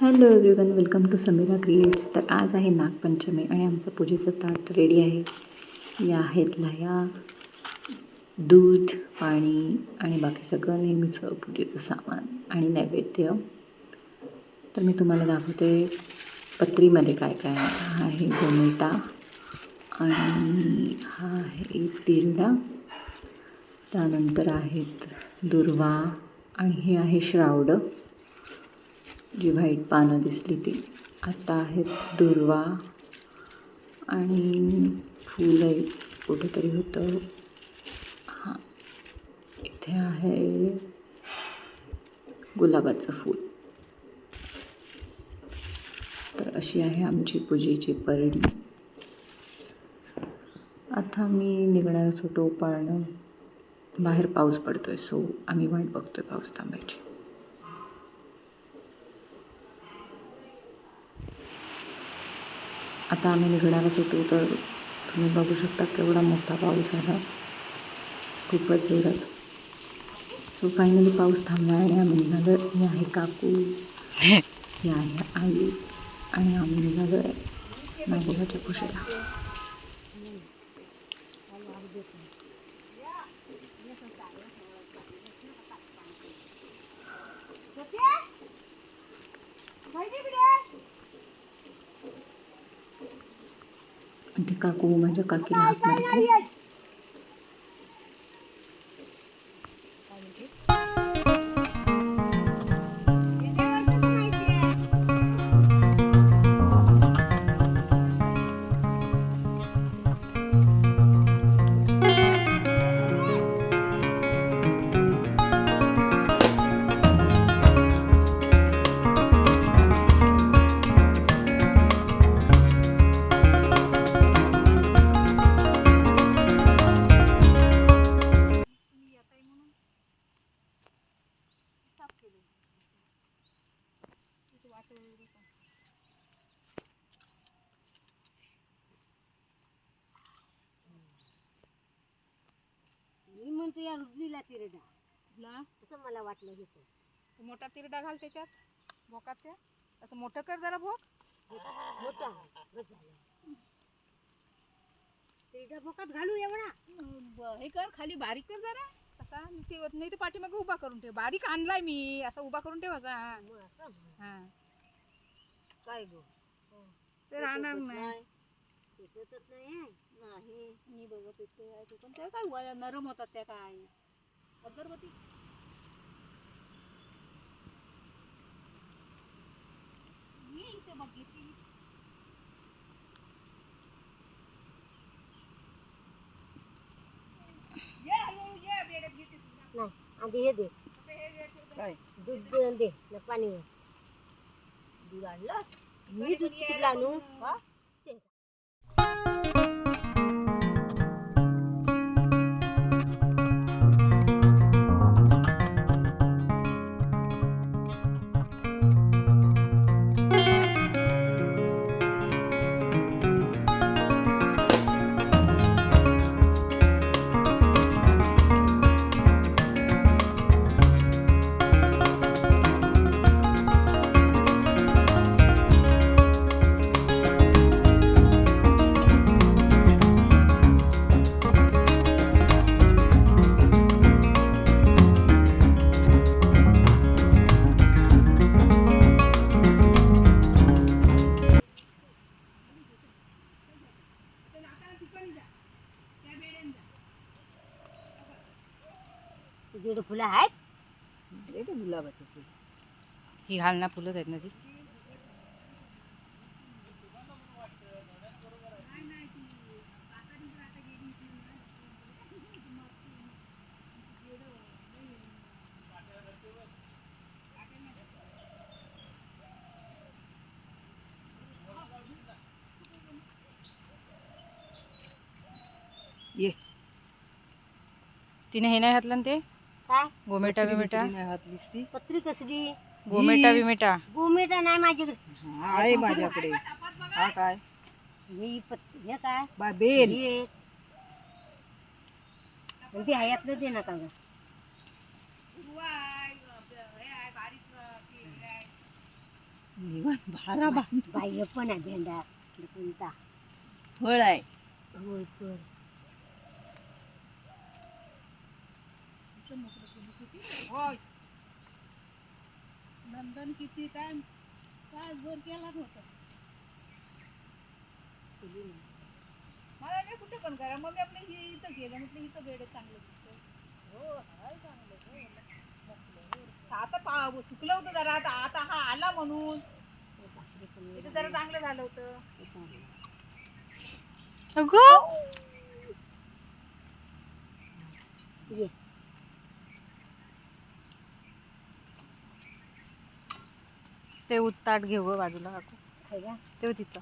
Hello everyone, welcome to Samira creates. तर आज आहे नागपंचमी आणि आमचं पूजेचं ताट रेडी आहे. या आहेत लाह्या, दूध, पाणी आणि बाकी सगळं नेहमीचं पूजेचं सामान आणि नैवेद्य. तर मी तुम्हाला दाखवते पत्रीमध्ये काय काय आहे. हा आहे गोमेटा आणि हा आहे तिरडा, त्यानंतर आहेत दुर्वा आणि हे आहे श्रावड, जी व्हाईट पानं दिसली ती. आता आहेत दुर्वा आणि फुलं कुठेतरी होतं. हां, इथे आहे गुलाबाचं फूल. तर अशी आहे आमची पूजेची परडी. आता मी निघणारच होतो, पण बाहेर पाऊस पडतोय, सो आम्ही वाट बघतोय पाऊस थांबायची. आता आम्ही निघणारच होतो, तर तुम्ही बघू शकता केवढा मोठा पाऊस आला, खूपच जोरात. सो फायनली पाऊस थांबला आणि आम्ही निघालो. ही आहे काकू, ही आहे आई आणि आम्ही निघालो आहे नागोबाच्या पूजेला. ते काकू माझ्या काकीला हात मारते. मी म्हणतो या रुजलीला तिरडा असं मला वाटलं. घेतो मोठा तिरडा घाल त्याच्यात भोकात, त्या असं मोठं कर जरा भोक. मोठा तिरडा भोकात घालू एवढा. हे कर, खाली बारीक कर जरा. असा नाही तर पाठीमागे उभा करून ठेव. बारीक आणलाय मी, असा उभा करून ठेव असा. हा, काय गो ते राहणार नाही. पेटतच नाही. मी बघ पेटते आहे ते, पण त्या काय नरम होतात त्या. काय अगरबत्ती इथे बघितली. नाही आधी हे दे, दूध दे ना पाणीवर. दूध आणलंस मी, दूध कुठलं आणू? तुझ्याकडे फुलं आहेत? गुलाबाचे फुल ही घाल ना, फुलंच आहेत ना ती. ये तिने हे नाही घातलं ना ते काय गोमेटा बिमेटा. पत्री कसली? गोमेटा बिमेटा गोमेटा नाही माझ्याकडे. आहे माझ्याकडे. हा काय हे हे काय बेल हे एक. आणि ते हयातलं दे ना का गं. निवांत भारा बाह्य पण आहे भेंडा कोणता फळ आहे. होय पण होय नंदन किती टाइम तासभर केला होता मला नाही कुठे पण करा मग मी आपलं हे इथं गेलं म्हटलं इथं बेड चांगलं दिसतं हो हाय चांगलं आता चुकलं होतं जरा आता हा आला म्हणून इथं जरा चांगलं झालं होतं ये ते उत्ताट घेऊ गं बाजूला काकू आहे का ते तिथं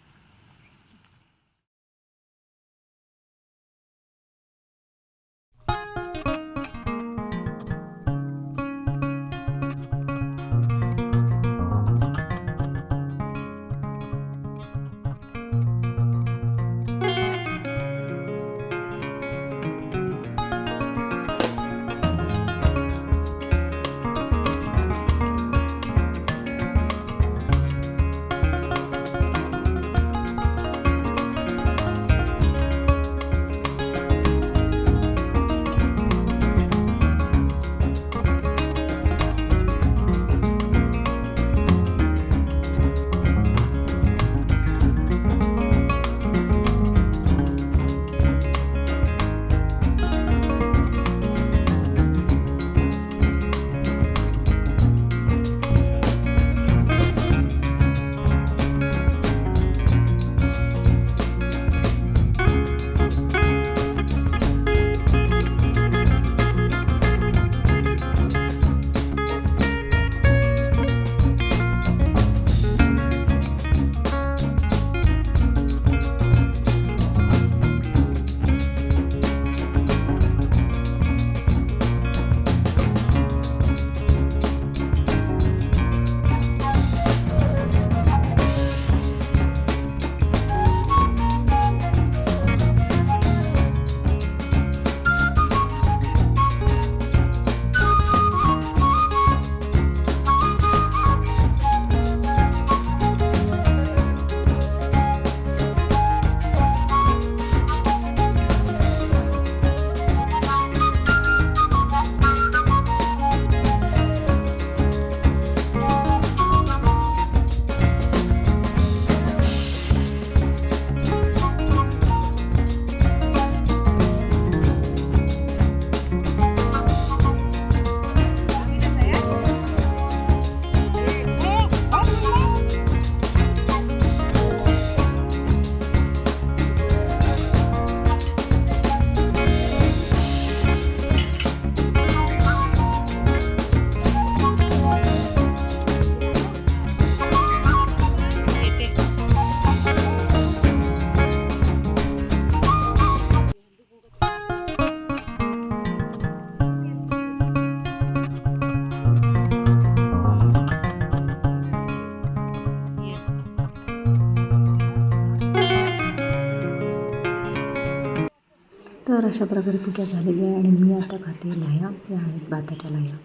तर अशा प्रकारे पूजा झालेली आहे आणि मी आता खाते लाह्या. या आहेत भाताच्या लाह्या.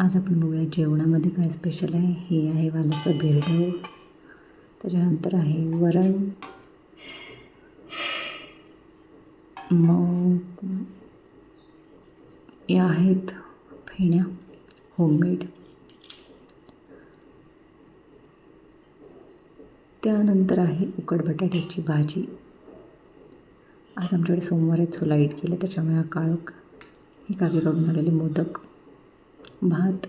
आज आपण बघूया जेवणामध्ये काय स्पेशल आहे. हे आहे वालाचं बिरडं, त्याच्यानंतर आहे वरण, मग या आहेत फेण्या होममेड, त्यानंतर आहे उकड बटाट्याची भाजी. आज आमच्याकडे सोमवार आहेत सो लाईट केलं त्याच्यामुळे हा काळोख. ही काकीकडून आलेले मोदक, भात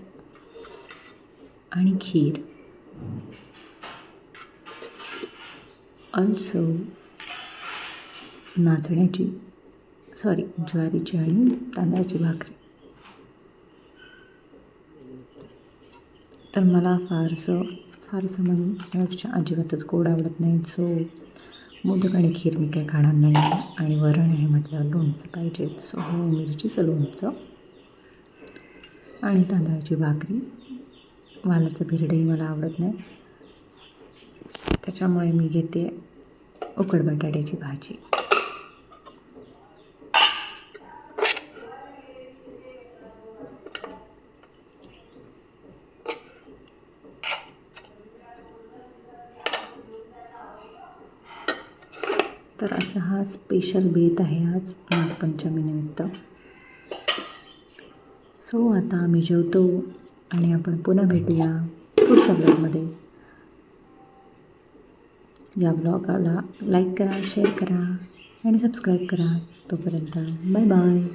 आणि खीर. अल्सो ज्वारीची आणि तांदळाची भाकरी. तर मला फारसं म्हणण्यापेक्षा अजिबातच गोड आवडत नाही. सो मोदक आणि खीर मी काही खाणार नाही. आणि वरण आहे म्हटल्यावर लोणचं पाहिजेत. सो मिरचीचं लोणचं आणि तांदळाची भाकरी. वालाचं बिरडंही मला आवडत नाही, त्याच्यामुळे मी घेते उकड बटाट्याची भाजी. तर असा हा स्पेशल बेत आहे आज नागपंचमीनिमित्त. सो आता आम्ही जेवतो आणि आपण पुन्हा भेटूया पुढच्या ब्लॉगमध्ये. या ब्लॉगाला लाईक करा, शेअर करा आणि सबस्क्राईब करा. तोपर्यंत बाय बाय.